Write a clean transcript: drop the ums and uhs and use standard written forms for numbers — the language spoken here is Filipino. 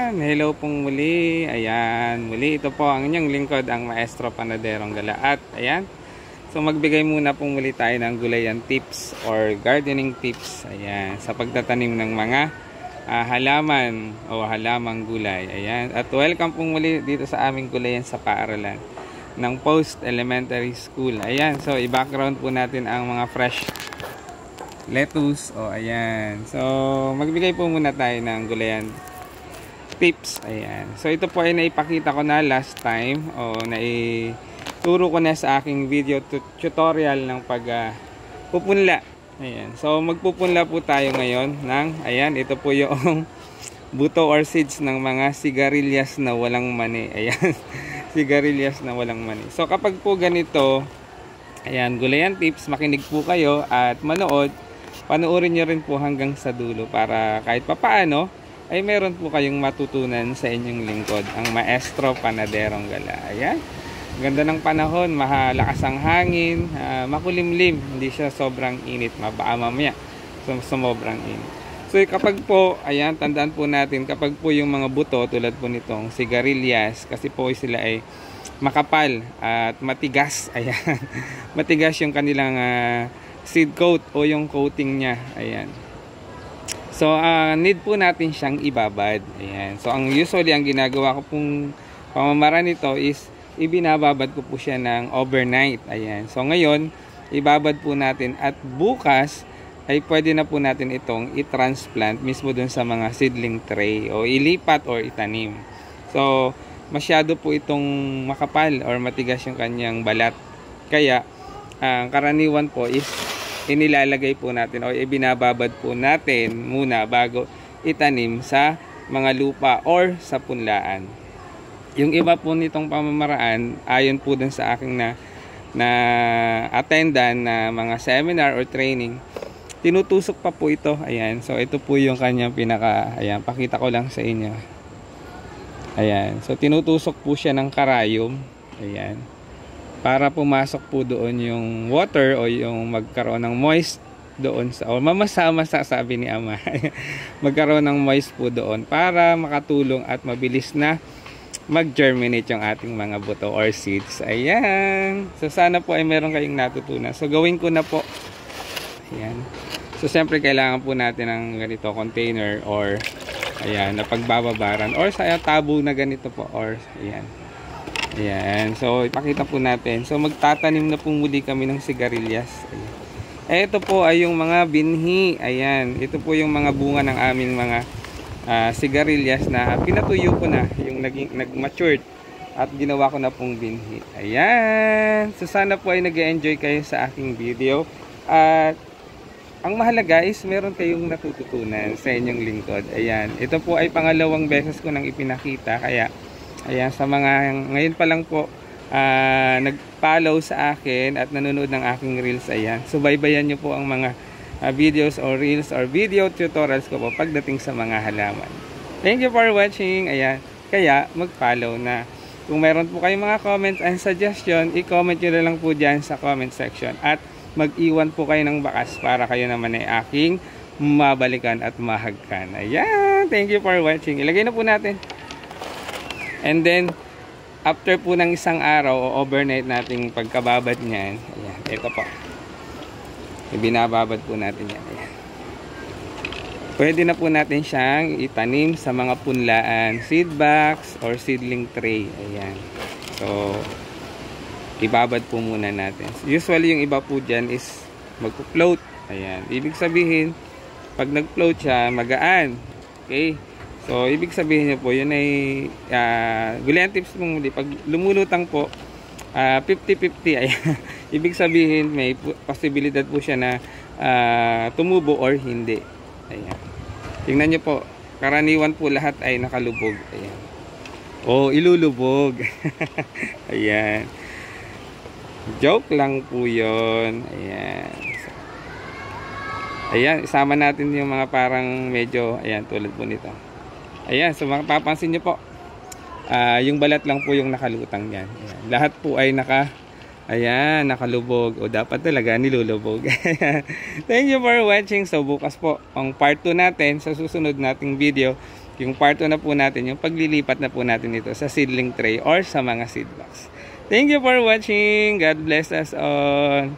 Ayan, hello pong muli. Ayan, muli ito po ang inyong lingkod, ang Maestro Panaderong Gala. At ayan, so magbigay muna pong muli tayo ng gulayan tips or gardening tips. Ayan, sa pagtatanim ng mga halaman o halamang gulay. Ayan, at welcome pong muli dito sa aming gulayan sa paaralan ng Post Elementary School. Ayan, so i-background po natin ang mga fresh lettuce. O ayan, so magbigay po muna tayo ng gulayan tips. Ayan, so ito po ay naipakita ko na last time o naituro ko na sa aking video tutorial ng pagpupunla. Ayan, so magpupunla po tayo ngayon ng, ayan, ito po yung buto or seeds ng mga sigarilyas na walang mani. Ayan, sigarilyas na walang mani. So kapag po ganito, ayan, gulayan tips, makinig po kayo at panoorin nyo rin po hanggang sa dulo para kahit papaano ay meron po kayong matutunan sa inyong lingkod, ang Maestro Panaderong Gala. Ayan, ganda ng panahon, malakas ang hangin, makulimlim, hindi siya sobrang init, baka mamaya sumobrang init. So kapag po, ayan, tandaan po natin, kapag po yung mga buto tulad po nitong sigarilyas, kasi po sila ay makapal at matigas. Ayan, matigas yung kanilang seed coat o yung coating niya. Ayan, so need po natin siyang ibabad. Ayan, so usually ang ginagawa ko pong pamamaraan nito is ibinababad ko po siya ng overnight. Ayan, so ngayon ibabad po natin at bukas ay pwede na po natin itong i-transplant mismo dun sa mga seedling tray o ilipat or itanim. So masyado po itong makapal or matigas yung kanyang balat, kaya ang karaniwan po is inilalagay po natin o ibinababad po natin muna bago itanim sa mga lupa or sa punlaan. Yung iba po nitong pamamaraan, ayon po dun sa aking na attendan na mga seminar or training, tinutusok pa po ito. Ayan, so ito po yung kanyang ayan, pakita ko lang sa inyo. Ayan, so tinutusok po siya ng karayom. Ayan, para pumasok po doon yung water o yung magkaroon ng moist doon sa, o mamasa-masa sabi ni ama. Magkaroon ng moist po doon para makatulong at mabilis na mag-germinate yung ating mga buto or seeds. Ayan, so sana po ay meron kayong natutunan. So gawin ko na po. Ayan, so siyempre kailangan po natin ng ganito container or ayan, na pagbababaran or sa tabo na ganito po or ayan. Ayan, so ipakita po natin. So magtatanim na po muli kami ng sigarilyas. Ayan. Ito po ay yung mga binhi. Ayan, ito po yung mga bunga ng aming mga sigarilyas na pinatuyo ko na, yung nag-matured at ginawa ko na pong binhi. Ayan, so sana po ay nag-enjoy kayo sa aking video at ang mahalaga is meron kayong natututunan sa inyong lingkod. Ayan, ito po ay pangalawang beses ko nang ipinakita, kaya ayan, sa mga ngayon pa lang po nag-follow sa akin at nanonood ng aking reels, ayan, subaybayan nyo po ang mga videos or reels or video tutorials ko po pagdating sa mga halaman. Thank you for watching. Ayan, kaya mag-follow na. Kung meron po kayong mga comments and suggestion, i-comment nyo na lang po dyan sa comment section at mag-iwan po kayo ng bakas para kayo naman ay aking mabalikan at mahagkan. Ayan, thank you for watching. Ilagay na po natin. And then, after po ng isang araw o overnight nating pagkababad niyan, ayan, ito po. Ibinababad po natin yan. Ayan. Pwede na po natin siyang itanim sa mga punlaan, seed box or seedling tray. Ayan. So, ibabad po muna natin. Usually, yung iba po dyan is magpo-float. Ayan. Ibig sabihin, pag nag-float siya, magaan. Okay? So, ibig sabihin niyo po, yun ay gulayan tips po muli. Pag lumulutang po, 50-50. Ayan. Ibig sabihin, may posibilidad po siya na tumubo or hindi. Ayan. Tingnan niyo po, karaniwan po lahat ay nakalubog. Ayan. O, ilulubog. Ayan. Joke lang po yun. Ayan. Ayan, isama natin yung mga parang medyo, ayan, tulad po nito. Ayan, so mapapansin nyo po, yung balat lang po yung nakalutang yan. Ayan. Lahat po ay ayan, nakalubog. O dapat talaga nilulubog. Thank you for watching. So bukas po, ang part 2 natin sa susunod nating video Yung part 2 na po natin, yung paglilipat na po natin ito sa seedling tray or sa mga seed box. Thank you for watching. God bless us all.